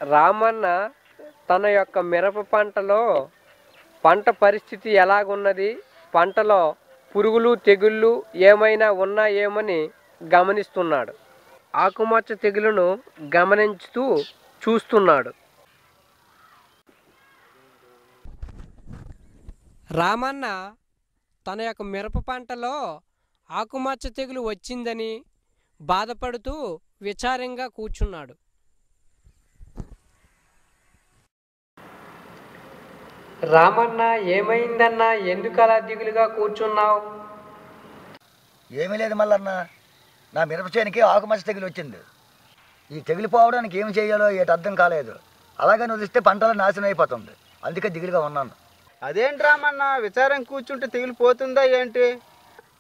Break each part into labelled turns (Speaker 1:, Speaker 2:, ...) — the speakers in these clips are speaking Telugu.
Speaker 1: రామన్న తన యొక్క మిరప పంటలో పంట పరిస్థితి ఎలాగున్నది, పంటలో పురుగులు తెగుళ్ళు ఏమైనా ఉన్నాయేమని గమనిస్తున్నాడు. ఆకుమచ్చ తెగులును గమనించుతూ చూస్తున్నాడు. రామన్న తన యొక్క మిరప పంటలో ఆకుమచ్చ తెగులు వచ్చిందని బాధపడుతూ విచారంగా కూర్చున్నాడు. రామన్న, ఏమైందన్నా, ఎందుకు అలా దిగులుగా కూర్చున్నావు?
Speaker 2: ఏమీ లేదు మల్లన్న, నా మిరప చేనికి ఆకుమచ్చ తెగులు వచ్చింది. ఈ తెగులు పోవడానికి ఏం చేయాలో ఏటి అర్థం కాలేదు. అలాగని వదిలిస్తే పంటలు నాశనం అయిపోతుంది. అందుకే దిగులుగా ఉన్నాను.
Speaker 3: అదేంటి రామన్న, విచారం కూర్చుంటే తెగులు పోతుందా ఏంటి?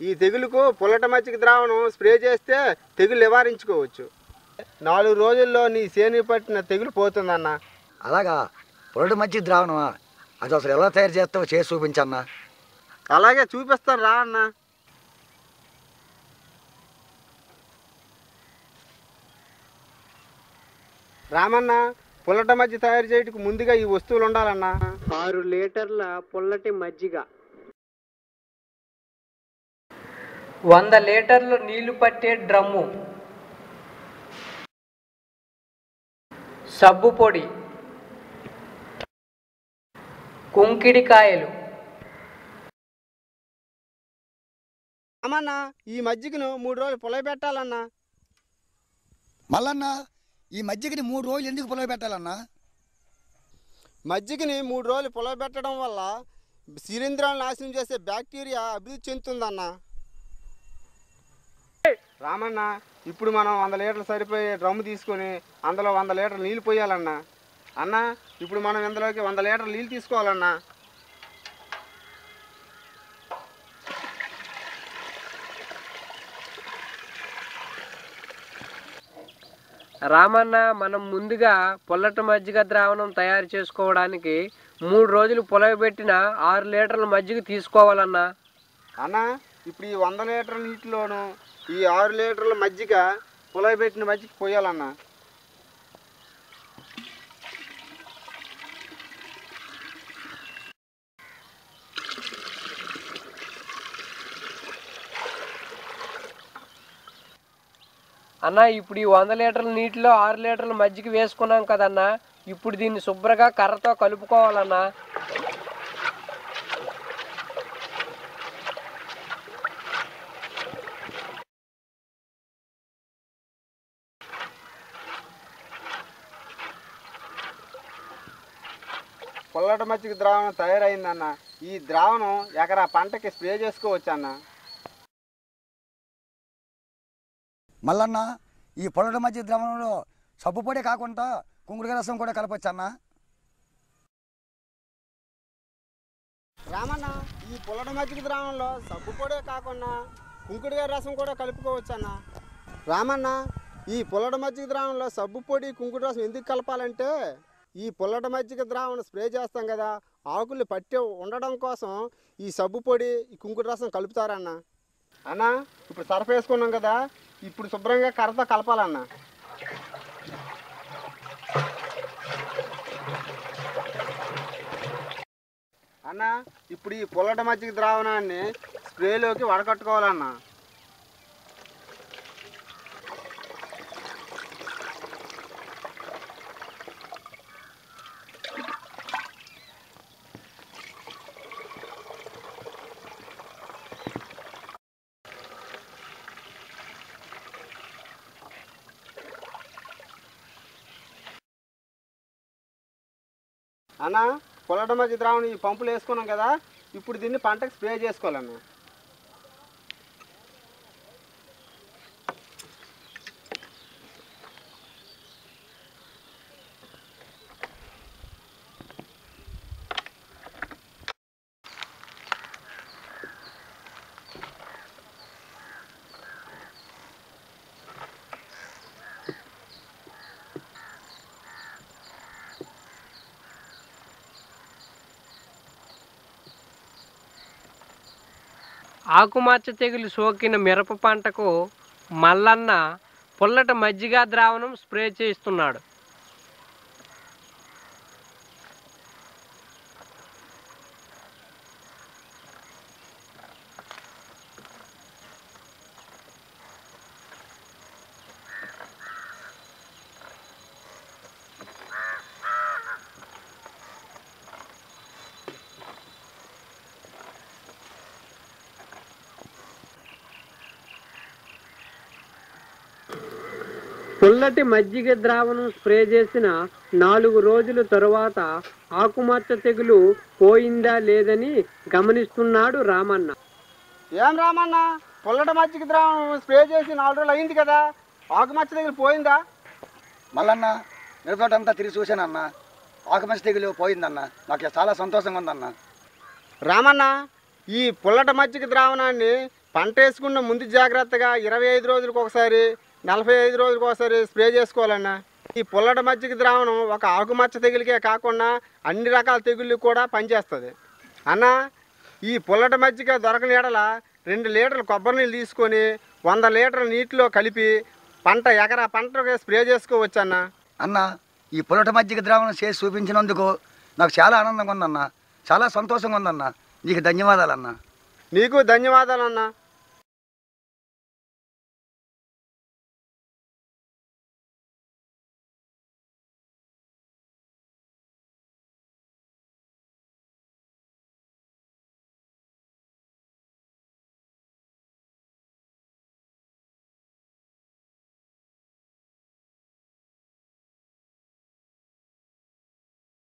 Speaker 3: ఈ తెగులుకు పుల్లట మజ్జిగ ద్రావణం స్ప్రే చేస్తే తెగులు నివారించుకోవచ్చు. 4 రోజుల్లో నీ సేను పట్టిన తెగులు పోతుందన్న.
Speaker 2: అలాగా? పుల్లటి మజ్జిగ ద్రావణమా? అది అసలు ఎలా తయారు చేస్తావో చేసి చూపించన్నా.
Speaker 3: అలాగే చూపిస్తాను రా అన్న. రామన్న, పుల్లట మజ్జిగ తయారు చేయడానికి ముందుగా ఈ వస్తువులు ఉండాలన్నా.
Speaker 1: 6 లీటర్ల పుల్లటి మజ్జిగ, 100 లీటర్ల నీళ్లు పట్టే డ్రమ్ము, సబ్బు పొడి, కుంకిడికాయలు.
Speaker 3: రామన్న, ఈ మజ్జిగను 3 రోజులు పులయబెట్టాలన్నా.
Speaker 2: మల్లన్న, ఈ మజ్జిగని 3 రోజులు ఎందుకు పులగబెట్టాలన్నా?
Speaker 3: మజ్జిగని 3 రోజులు పులయబెట్టడం వల్ల శిలీంధ్రాలను నాశనం చేసే బ్యాక్టీరియా అభివృద్ధి చెందుతుందన్న. రామన్న, ఇప్పుడు మనం 100 లీటర్లు సరిపోయే డ్రమ్ము తీసుకొని అందులో 100 లీటర్లు నీళ్ళు పోయాలన్నా. అన్న, ఇప్పుడు మనం ఇందులోకి 100 లీటర్లు నీళ్ళు తీసుకోవాలన్నా.
Speaker 1: రామన్న, మనం ముందుగా పుల్లటి మజ్జిగ ద్రావణం తయారు చేసుకోవడానికి 3 రోజులు పులయబెట్టిన 6 లీటర్ల మజ్జిగ తీసుకోవాలన్నా.
Speaker 3: అన్న, ఇప్పుడు ఈ 100 లీటర్ల నీటిలోనూ ఈ 6 లీటర్ల మజ్జిగ పులయబెట్టిన మజ్జిగ పోయాలన్నా.
Speaker 1: అన్న, ఇప్పుడు ఈ 100 లీటర్ల నీటిలో 6 లీటర్ల మజ్జిగ వేసుకున్నాం కదన్నా, ఇప్పుడు దీన్ని శుభ్రంగా కర్రతో కలుపుకోవాలన్నా.
Speaker 3: పుల్లటి మజ్జిగ ద్రావణం తయారైందన్న. ఈ ద్రావణం ఎకరా పంటకి స్ప్రే చేసుకోవచ్చు అన్న.
Speaker 2: మల్లన్న, ఈ పుల్లటి మజ్జిగ ద్రావణంలో సబ్బు పొడి కాకుండా కుంకుడుకాయ రసం కూడా కలపొచ్చన్నా.
Speaker 3: రామన్న, ఈ పుల్లటి మజ్జిగ ద్రావణంలో సబ్బు పొడే కాకుండా కుంకుడుకాయ రసం కూడా కలుపుకోవచ్చు అన్న. రామన్న, ఈ పుల్లటి మజ్జిగ ద్రావణంలో సబ్బు పొడి కుంకుడు రసం ఎందుకు కలపాలంటే, ఈ పుల్లటి మజ్జిగ ద్రావణం స్ప్రే చేస్తాం కదా, ఆకులు పట్టి ఉండడం కోసం ఈ సబ్బు పొడి ఈ కుంకుడు రసం కలుపుతారన్న. అన్న, ఇప్పుడు సర్ఫ్ వేసుకున్నాం కదా, ఇప్పుడు శుభ్రంగా కర్రతో కలపాలన్న. అన్న, ఇప్పుడు ఈ పుల్లటి మజ్జిగ ద్రావణాన్ని స్ప్రేలోకి వడకట్టుకోవాలన్న. అన్న, పుల్లటి మజ్జిగ ద్రావణం ఈ పంపులు వేసుకున్నాం కదా, ఇప్పుడు దీన్ని పంటకు స్ప్రే చేసుకోవాలన్న.
Speaker 1: ఆకుమచ్చ తెగులు సోకిన మిరప పంటకు మల్లన్న పుల్లటి మజ్జిగ ద్రావణం స్ప్రే చేస్తున్నాడు. పుల్లటి మజ్జిగ ద్రావణం స్ప్రే చేసిన 4 రోజుల తరువాత ఆకుమచ్చ తెగులు పోయిందా లేదని గమనిస్తున్నాడు రామన్న.
Speaker 3: ఏం రామన్న, పుల్లటి మజ్జిగ ద్రావణం స్ప్రే చేసి 4 రోజులు అయింది కదా, ఆకుమచ్చ తెగులు పోయిందా?
Speaker 2: మళ్ళన్న మిరపతోటంతా తిరిగి చూశానన్న, ఆకుమచ్చ తెగులు పోయిందన్న. నాకు చాలా సంతోషంగా ఉందన్న.
Speaker 3: రామన్న, ఈ పుల్లటి మజ్జిగ ద్రావణాన్ని పంట వేసుకున్న ముందు జాగ్రత్తగా 25 రోజులకు ఒకసారి 45 రోజులకు ఒకసారి స్ప్రే చేసుకోవాలన్నా. ఈ పుల్లటి మజ్జిగ ద్రావణం ఒక ఆకుమచ్చ తెగులకే కాకుండా అన్ని రకాల తెగుళ్ళు కూడా పనిచేస్తుంది అన్న. ఈ పుల్లటి మజ్జిగ దొరకని ఎడల 2 లీటర్ల కొబ్బరి నీళ్ళు తీసుకొని 100 లీటర్ల నీటిలో కలిపి ఎకరా పంటకి స్ప్రే చేసుకోవచ్చు అన్న.
Speaker 2: అన్న, ఈ పుల్లటి మజ్జిగ ద్రావణం చేసి చూపించినందుకు నాకు చాలా ఆనందంగా ఉందన్న, చాలా సంతోషంగా ఉందన్న. నీకు ధన్యవాదాలన్న.
Speaker 3: నీకు ధన్యవాదాలన్నా.